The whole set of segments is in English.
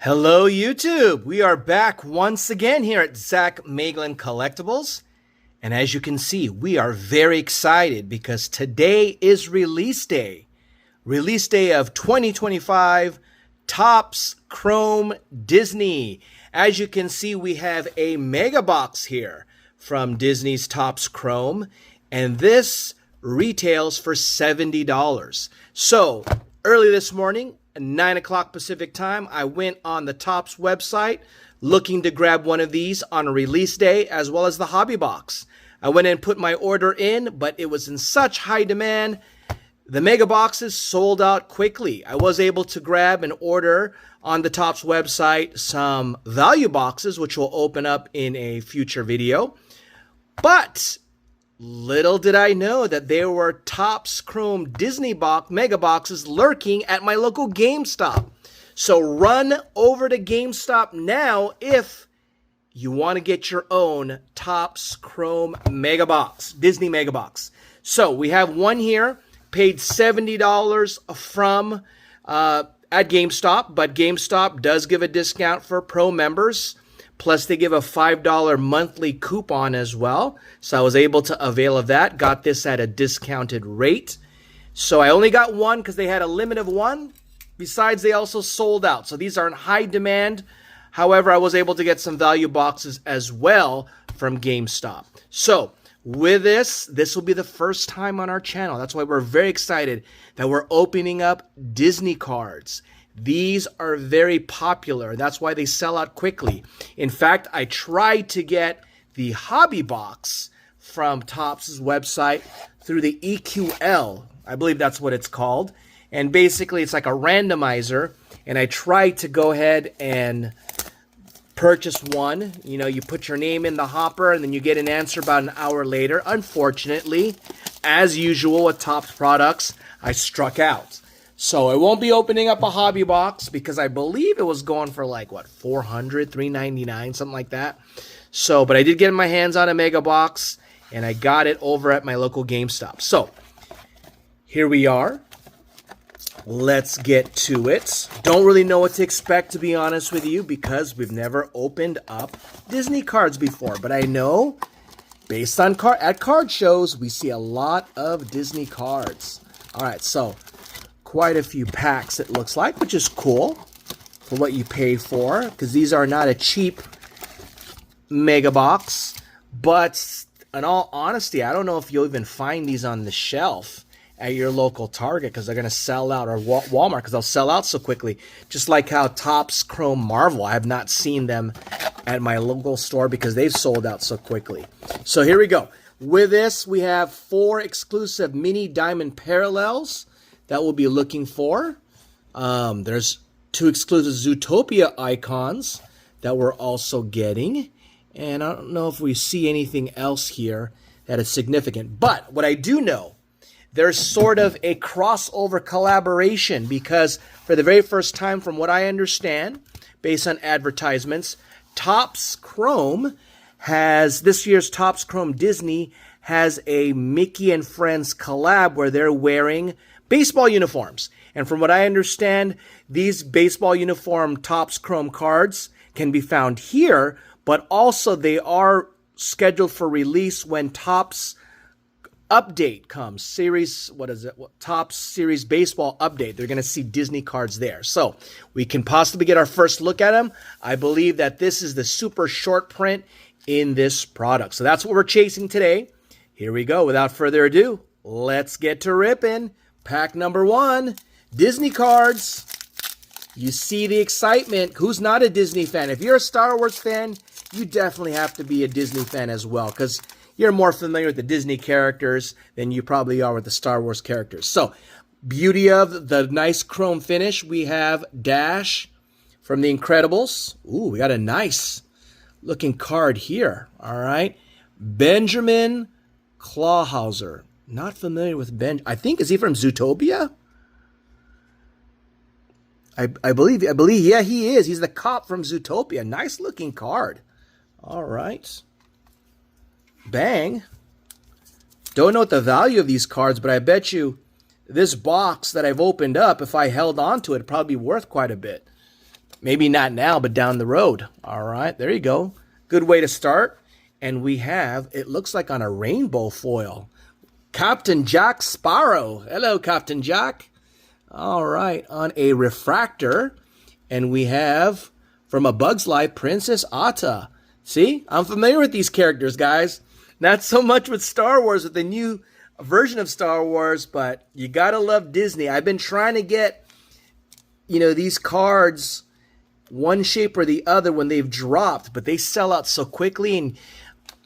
Hello, YouTube. We are back once again here at Zach Maglin Collectibles. And as you can see, we are very excited because today is release day. Release day of 2025 TOPPS Chrome Disney. As you can see, we have a mega box here from Disney's TOPPS Chrome. And this retails for $70. So early this morning, 9 o'clock Pacific time, I went on the TOPPS website looking to grab one of these on a release day as well as the hobby box. I went and put my order in, but it was in such high demand. The mega boxes sold out quickly. I was able to grab and order on the TOPPS website some value boxes, which will open up in a future video. But little did I know that there were TOPPS Chrome Disney mega boxes lurking at my local Gamestop. So run over to Gamestop now if you want to get your own TOPPS Chrome mega box, Disney mega box. So we have one here, paid $70 from at GameStop, but GameStop does give a discount for pro members. Plus, they give a $5 monthly coupon as well. So I was able to avail of that. Got this at a discounted rate. So I only got one because they had a limit of one. Besides, they also sold out. So these are in high demand. However, I was able to get some value boxes as well from GameStop. So with this will be the first time on our channel. That's why we're very excited that we're opening up Disney cards. These are very popular. That's why they sell out quickly. In fact, I tried to get the hobby box from TOPPS' website through the EQL. I believe that's what it's called. And basically, it's like a randomizer. And I tried to go ahead and purchase one. You know, you put your name in the hopper and then you get an answer about an hour later. Unfortunately, as usual with TOPPS products, I struck out. So I won't be opening up a hobby box because I believe it was going for like, what, $400, $399, something like that. So, but I did get my hands on a mega box and I got it over at my local GameStop. So here we are. Let's get to it. Don't really know what to expect, to be honest with you, because we've never opened up Disney cards before. But I know, based on at card shows, we see a lot of Disney cards. All right, so quite a few packs, it looks like, which is cool for what you pay for, because these are not a cheap mega box. But in all honesty, I don't know if you'll even find these on the shelf at your local Target, because they're going to sell out, or Walmart, because they'll sell out so quickly. Just like how TOPPS Chrome Marvel, I have not seen them at my local store because they've sold out so quickly. So here we go. With this, we have 4 exclusive mini diamond parallels that we'll be looking for. There's 2 exclusive Zootopia icons that we're also getting. And I don't know if we see anything else here that is significant. But what I do know, there's sort of a crossover collaboration, because for the very first time, from what I understand, based on advertisements, TOPPS Chrome has, this year's TOPPS Chrome Disney has a Mickey and Friends collab where they're wearing baseball uniforms. And from what I understand, these baseball uniform TOPPS Chrome cards can be found here, but also they are scheduled for release when TOPPS update comes. TOPPS Series Baseball update. They're going to see Disney cards there. So we can possibly get our first look at them. I believe that this is the super short print in this product. So that's what we're chasing today. Here we go. Without further ado, let's get to ripping. Pack number 1, Disney cards. You see the excitement. Who's not a Disney fan? If you're a Star Wars fan, you definitely have to be a Disney fan as well, because you're more familiar with the Disney characters than you probably are with the Star Wars characters. So, beauty of the nice chrome finish, we have Dash from The Incredibles. Ooh, we got a nice looking card here. All right. Benjamin Clawhauser. Not familiar with Ben. I think, is he from Zootopia? I believe, yeah, he is. He's the cop from Zootopia. Nice looking card. All right. Bang. Don't know what the value of these cards, but I bet you this box that I've opened up, if I held on to it, it'd probably be worth quite a bit. Maybe not now, but down the road. All right, there you go. Good way to start. And we have, it looks like on a rainbow foil, Captain Jack Sparrow. Hello, Captain Jack. All right, on a refractor. And we have, from A Bug's Life, Princess Atta. See, I'm familiar with these characters, guys. Not so much with Star Wars, with the new version of Star Wars, but you gotta love Disney. I've been trying to get, these cards one shape or the other when they've dropped, but they sell out so quickly. And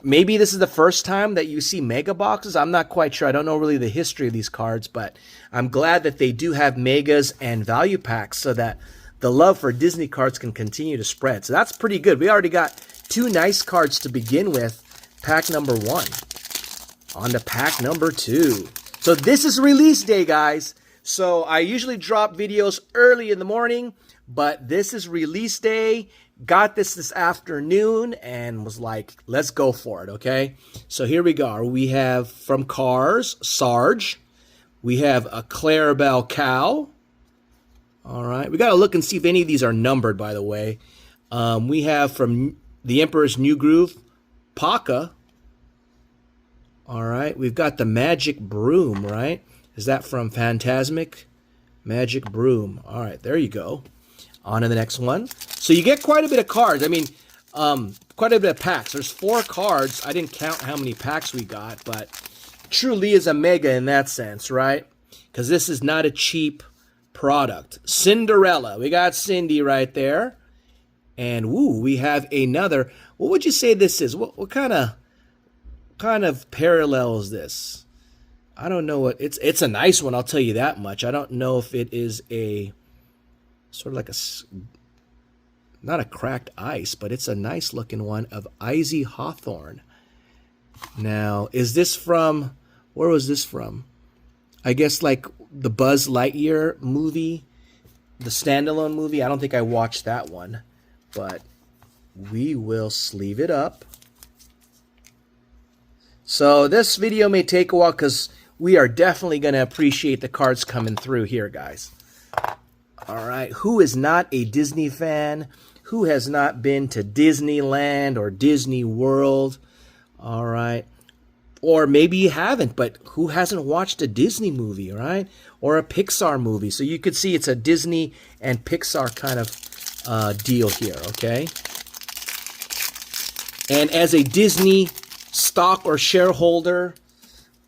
maybe this is the first time that you see mega boxes. I'm not quite sure. I don't know really the history of these cards, but I'm glad that they do have megas and value packs so that the love for Disney cards can continue to spread. So that's pretty good. We already got 2 nice cards to begin with. Pack number 1. On to pack number 2. So this is release day, guys. So I usually drop videos early in the morning, but this is release day. Got this afternoon and was like, let's go for it, okay? So here we go. We have from Cars, Sarge. We have a Clarabelle Cow. All right. We got to look and see if any of these are numbered, by the way. We have from The Emperor's New Groove, Paka. All right. We've got the Magic Broom, right? Is that from Phantasmic? Magic Broom. All right. There you go. On to the next one. So you get quite a bit of cards. I mean, quite a bit of packs. There's 4 cards. I didn't count how many packs we got, but truly is a mega in that sense, right? Because this is not a cheap product. Cinderella. We got Cindy right there. And woo, we have another. What would you say this is? What kind of parallel is this? I don't know what it's a nice one, I'll tell you that much. I don't know if it is a sort of like not a cracked ice, but it's a nice looking one of Izzy Hawthorne. Now, is this from, where was this from? I guess like the Buzz Lightyear movie, the standalone movie. I don't think I watched that one, but we will sleeve it up. So this video may take a while because we are definitely going to appreciate the cards coming through here, guys. All right, who is not a Disney fan? Who has not been to Disneyland or Disney World? All right. Or maybe you haven't, but who hasn't watched a Disney movie, right? Or a Pixar movie. So you could see it's a Disney and Pixar kind of deal here, okay? And as a Disney stock or shareholder,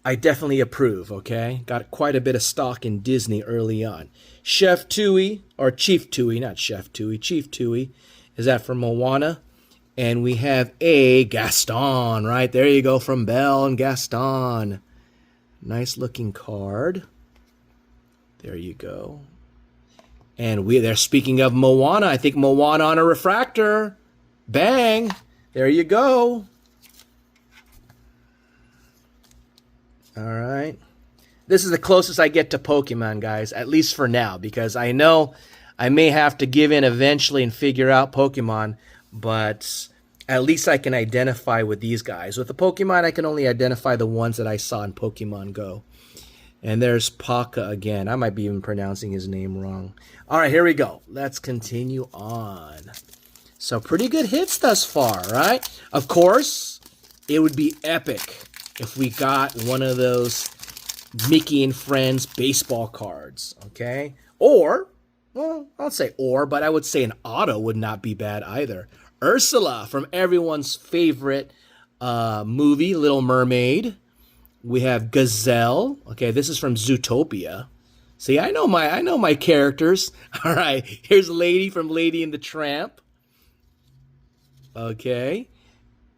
I definitely approve, okay? Got quite a bit of stock in Disney early on. Chef Tui, or Chief Tui, not Chef Tui, Chief Tui. Is that from Moana? And we have a Gaston, right? There you go, from Belle and Gaston. Nice looking card. There you go. And they're speaking of Moana. I think Moana on a refractor. Bang. There you go. All right. This is the closest I get to Pokemon, guys, at least for now, because I know I may have to give in eventually and figure out Pokemon, but at least I can identify with these guys. With the Pokemon, I can only identify the ones that I saw in Pokemon Go. And there's Paka again. I might be even pronouncing his name wrong. All right, here we go. Let's continue on. So pretty good hits thus far, right? Of course, it would be epic if we got one of those Mickey and Friends baseball cards, okay? Or, well, I don't say or, but I would say an auto would not be bad either. Ursula from everyone's favorite movie, Little Mermaid. We have Gazelle. Okay, this is from Zootopia. See, I know my characters. All right, here's Lady from Lady and the Tramp. Okay,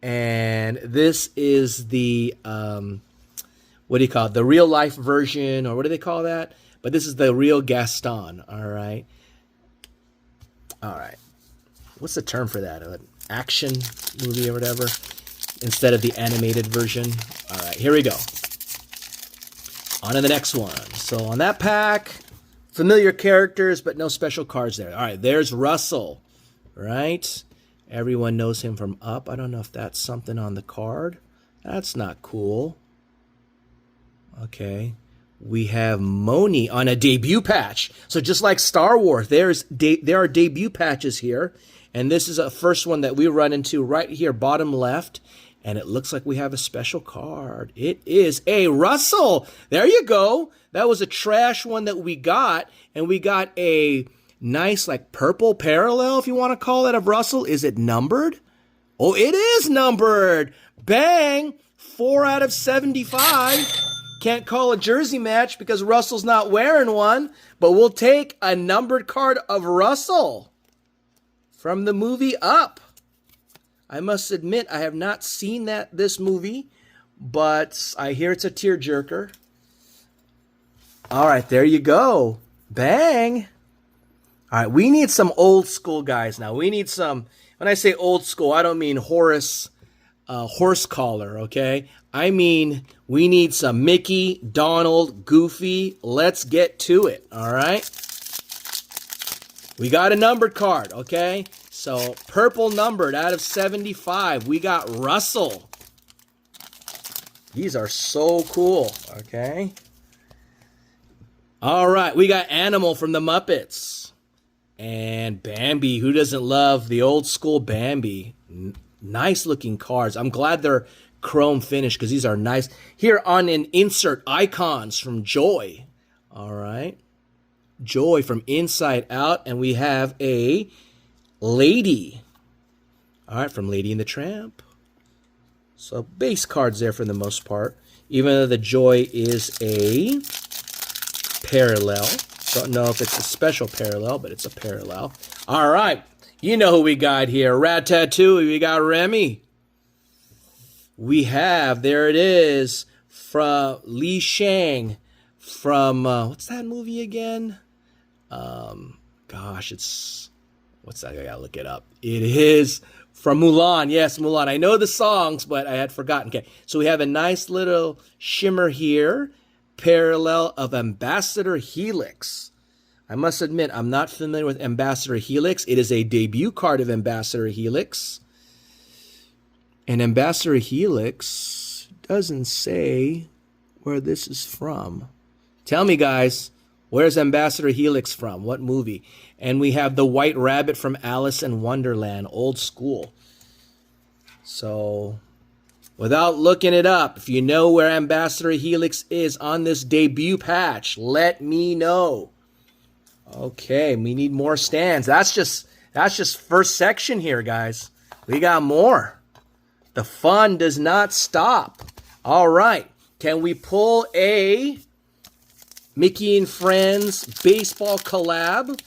and this is the what do you call it? The real life version, or what do they call that? But this is the real Gaston. All right. All right. What's the term for that? An action movie or whatever, instead of the animated version. All right, here we go. On to the next one. So on that pack, familiar characters, but no special cards there. All right, there's Russell, right? Everyone knows him from Up. I don't know if that's something on the card. That's not cool. Okay. We have Moni on a debut patch. So just like Star Wars, there are debut patches here. And this is a first one that we run into right here, bottom left. And it looks like we have a special card. It is a Russell. There you go. That was a trash one that we got. And we got a nice like purple parallel, if you want to call it, of Russell. Is it numbered? Oh, it is numbered. Bang. 4 out of 75. Can't call a jersey match because Russell's not wearing one, but we'll take a numbered card of Russell from the movie Up. I must admit, I have not seen this movie, but I hear it's a tearjerker. All right, there you go. Bang. All right, we need some old school guys now. We need some, when I say old school, I don't mean horse collar, okay? I mean, we need some Mickey, Donald, Goofy. Let's get to it, all right? We got a numbered card, okay? So, purple numbered out of 75. We got Russell. These are so cool, okay? All right, we got Animal from the Muppets. And Bambi. Who doesn't love the old school Bambi? Nice looking cards. I'm glad they're chrome finish because these are nice. Here on an insert, Icons from Joy. All right. Joy from Inside Out. And we have a Lady. All right, from Lady and the Tramp. So base cards there for the most part. Even though the Joy is a parallel. Don't know if it's a special parallel, but it's a parallel. All right. You know who we got here. Ratatouille. We got Remy. We have, there it is, from Li Shang from, what's that movie again? Gosh, what's that? I gotta look it up. It is from Mulan. Yes, Mulan. I know the songs, but I had forgotten. Okay, so we have a nice little shimmer here, parallel of Ambassador Helix. I must admit, I'm not familiar with Ambassador Helix. It is a debut card of Ambassador Helix. And Ambassador Helix doesn't say where this is from. Tell me, guys, where's Ambassador Helix from? What movie? And we have the White Rabbit from Alice in Wonderland, old school. So, without looking it up, if you know where Ambassador Helix is on this debut patch, let me know. Okay, we need more stands. That's just first section here, guys. We got more. The fun does not stop. All right. Can we pull a Mickey and Friends baseball collab?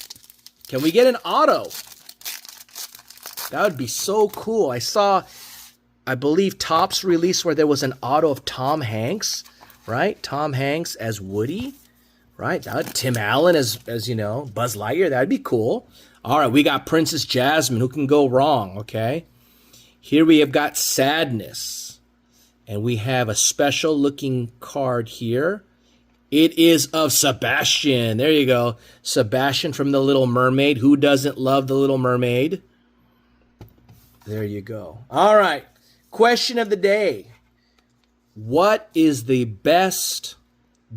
Can we get an auto? That would be so cool. I saw, I believe, TOPPS release where there was an auto of Tom Hanks, right? Tom Hanks as Woody, right? Tim Allen as you know, Buzz Lightyear. That'd be cool. All right, we got Princess Jasmine. Who can go wrong, okay? Here we have got Sadness. And we have a special looking card here. It is of Sebastian. There you go. Sebastian from The Little Mermaid. Who doesn't love The Little Mermaid? There you go. All right. Question of the day. What is the best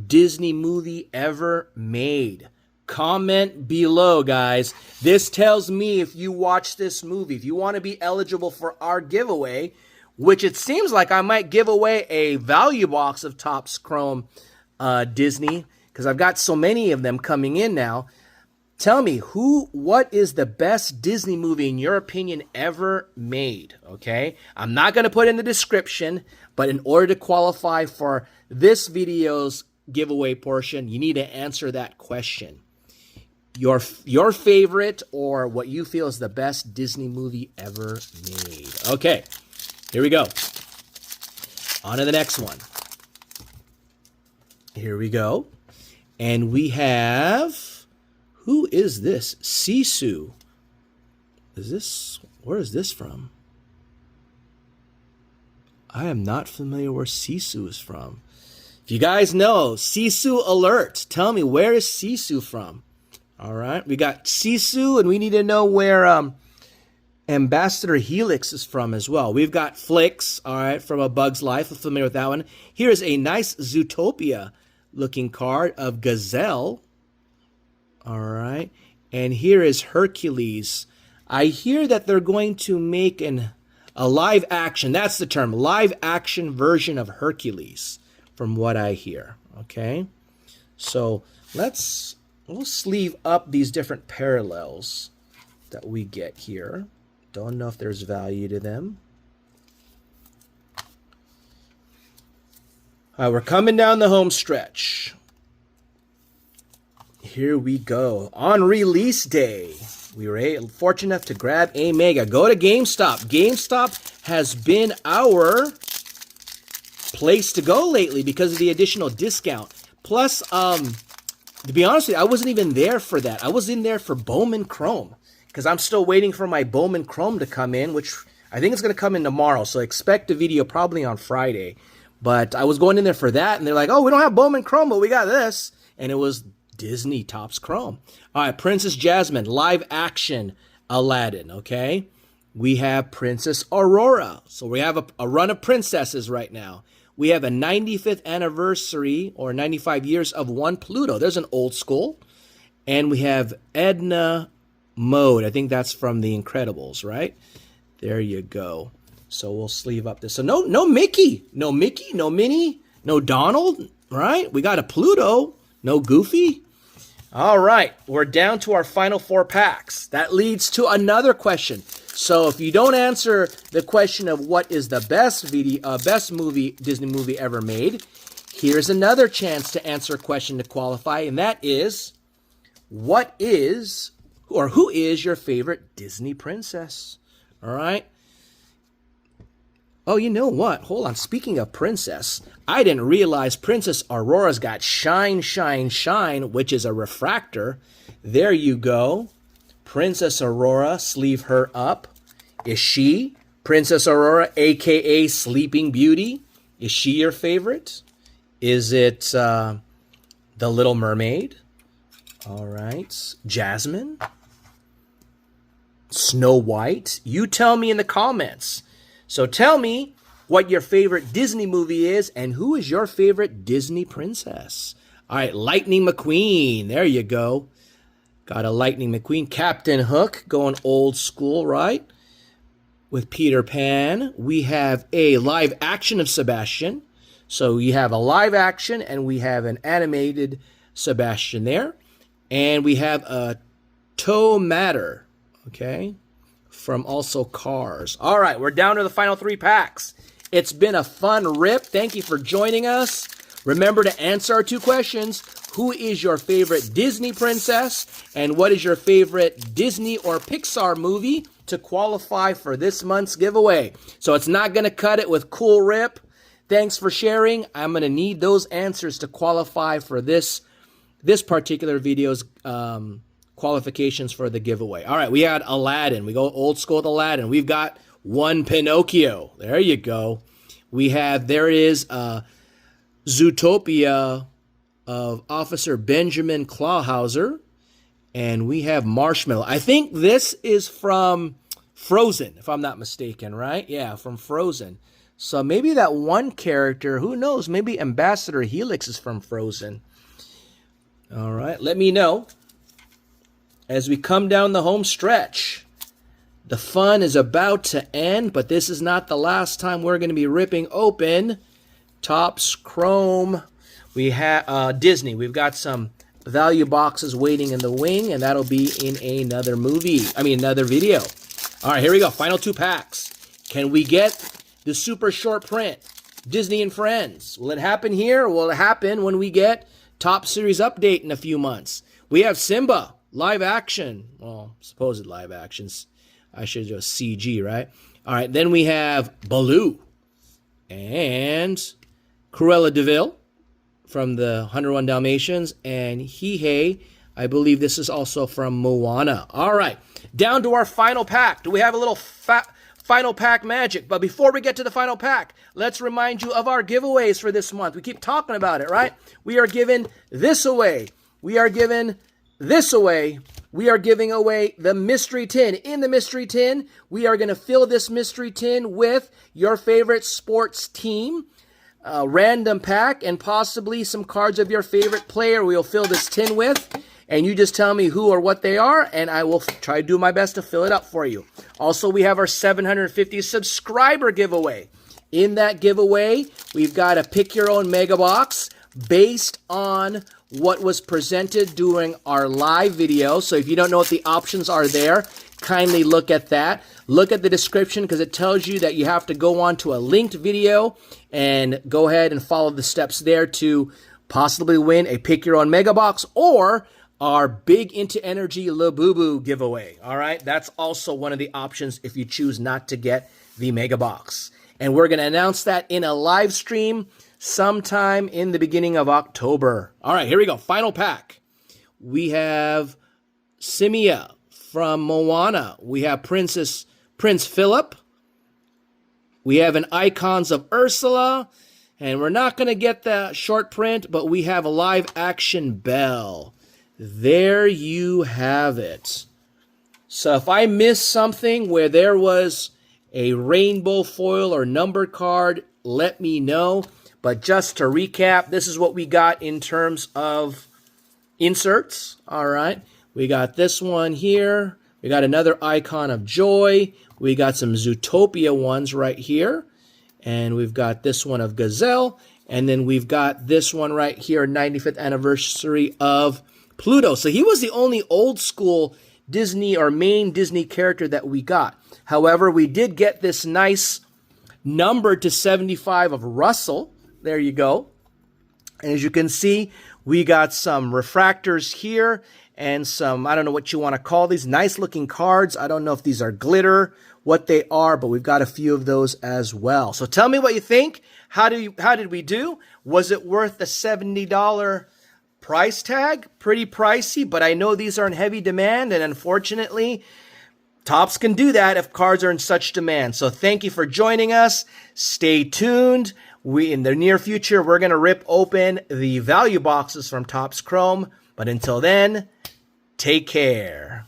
Disney movie ever made? Comment below, guys. This tells me if you watch this movie, if you want to be eligible for our giveaway, which it seems like I might give away a value box of TOPPS Chrome Disney, because I've got so many of them coming in now. Tell me, what is the best Disney movie, in your opinion, ever made? Okay? I'm not going to put in the description, but in order to qualify for this video's giveaway portion, you need to answer that question. Your favorite or what you feel is the best Disney movie ever made. Okay, here we go. On to the next one. Here we go. And we have, who is this? Sisu. Where is this from? I am not familiar where Sisu is from. If you guys know, Sisu alert. Tell me, where is Sisu from? All right, we got Sisu, and we need to know where Ambassador Helix is from as well. We've got Flicks, all right, from A Bug's Life. I'm familiar with that one. Here's a nice Zootopia looking card of Gazelle. All right. And here is Hercules. I hear that they're going to make a live action, that's the term, live action version of Hercules, from what I hear. Okay. So we'll sleeve up these different parallels that we get here. Don't know if there's value to them. All right, we're coming down the home stretch. Here we go. On release day, we were fortunate enough to grab a Mega. Go to GameStop. GameStop has been our place to go lately because of the additional discount. Plus, to be honest with you, I wasn't even there for that. I was in there for Bowman Chrome because I'm still waiting for my Bowman Chrome to come in, which I think it's going to come in tomorrow. So expect a video probably on Friday. But I was going in there for that, and they're like, oh, we don't have Bowman Chrome, but we got this. And it was Disney TOPPS Chrome. All right, Princess Jasmine, live action Aladdin, okay? We have Princess Aurora. So we have a run of princesses right now. We have a 95th anniversary or 95 years of One Pluto. There's an old school. And we have Edna Mode. I think that's from The Incredibles, right? There you go. So we'll sleeve up this. So no Mickey. No Mickey, no Minnie, no Donald, right? We got a Pluto. No Goofy. All right, we're down to our final 4 packs. That leads to another question. So if you don't answer the question of what is the best Disney movie ever made, here's another chance to answer a question to qualify, and that is, who is your favorite Disney princess? All right. Oh, you know what? Hold on. Speaking of princess, I didn't realize Princess Aurora's got Shine, Shine, Shine, which is a refractor. There you go. Princess Aurora, sleeve her up. Is she Princess Aurora, a.k.a. Sleeping Beauty? Is she your favorite? Is it The Little Mermaid? All right. Jasmine? Snow White? You tell me in the comments. So tell me what your favorite Disney movie is and who is your favorite Disney princess. All right, Lightning McQueen. There you go. Got a Lightning McQueen. Captain Hook, going old school, right? With Peter Pan. We have a live action of Sebastian. So you have a live action and we have an animated Sebastian there. And we have a Tow Matter, okay? From also Cars. All right, we're down to the final 3 packs. It's been a fun rip. Thank you for joining us. Remember to answer our 2 questions. Who is your favorite Disney princess? And what is your favorite Disney or Pixar movie to qualify for this month's giveaway? So it's not going to cut it with Cool Rip. Thanks for sharing. I'm going to need those answers to qualify for this particular video's qualifications for the giveaway. All right, we had Aladdin. We go old school with Aladdin. We've got one Pinocchio. There you go. There is Zootopia of Officer Benjamin Clawhauser. And we have Marshmallow. I think this is from Frozen, if I'm not mistaken, right? Yeah, from Frozen. So maybe that one character, who knows, maybe Ambassador Helix is from Frozen. All right, let me know. As we come down the home stretch, the fun is about to end, but this is not the last time we're going to be ripping open TOPPS Chrome. We have Disney. We've got some value boxes waiting in the wing, and that'll be in another video. All right, here we go. Final 2 packs. Can we get the super short print Disney and Friends? Will it happen here, or will it happen when we get Top Series Update in a few months? We have Simba. Live action. Well, supposed live actions. I should just CG, right? All right, then we have Baloo and Cruella de Vil from the 101 Dalmatians, and Hihei. I believe this is also from Moana. All right, down to our final pack. Do we have a little final pack magic? But before we get to the final pack, let's remind you of our giveaways for this month. We keep talking about it, right? We are giving this away. We are giving this away. We are giving away the mystery tin. In the mystery tin, we are going to fill this mystery tin with your favorite sports team. a random pack and possibly some cards of your favorite player we'll fill this tin with. And you just tell me who or what they are, and I will try to do my best to fill it up for you. Also, we have our 750 subscriber giveaway. In that giveaway, we've got a pick your own mega box based on what was presented during our live video. So if you don't know what the options are there, kindly look at that. Look at the description because it tells you that you have to go on to a linked video and go ahead and follow the steps there to possibly win a pick your own mega box or our Big Into Energy Labubu giveaway. All right, that's also one of the options if you choose not to get the mega box. And we're going to announce that in a live stream sometime in the beginning of October. All right, here we go. Final pack. We have Simia from Moana. We have Prince Philip. We have an Icons of Ursula. And we're not going to get the short print, but we have a live action Belle. There you have it. So if I missed something where there was a rainbow foil or numbered card, let me know. But just to recap, this is what we got in terms of inserts. All right. We got this one here. We got another Icon of Joy. We got some Zootopia ones right here. And we've got this one of Gazelle. And then we've got this one right here, 95th anniversary of Pluto. So he was the only old school Disney or main Disney character that we got. However, we did get this nice number to 75 of Russell. There you go. And as you can see, we got some refractors here and some, I don't know what you want to call these, nice looking cards. I don't know if these are glitter, what they are, but we've got a few of those as well. So tell me what you think. How did we do? Was it worth the $70 price tag? Pretty pricey, but I know these are in heavy demand, and unfortunately, Topps can do that if cards are in such demand. So thank you for joining us. Stay tuned. In the near future, we're going to rip open the value boxes from Topps Chrome. But until then, take care.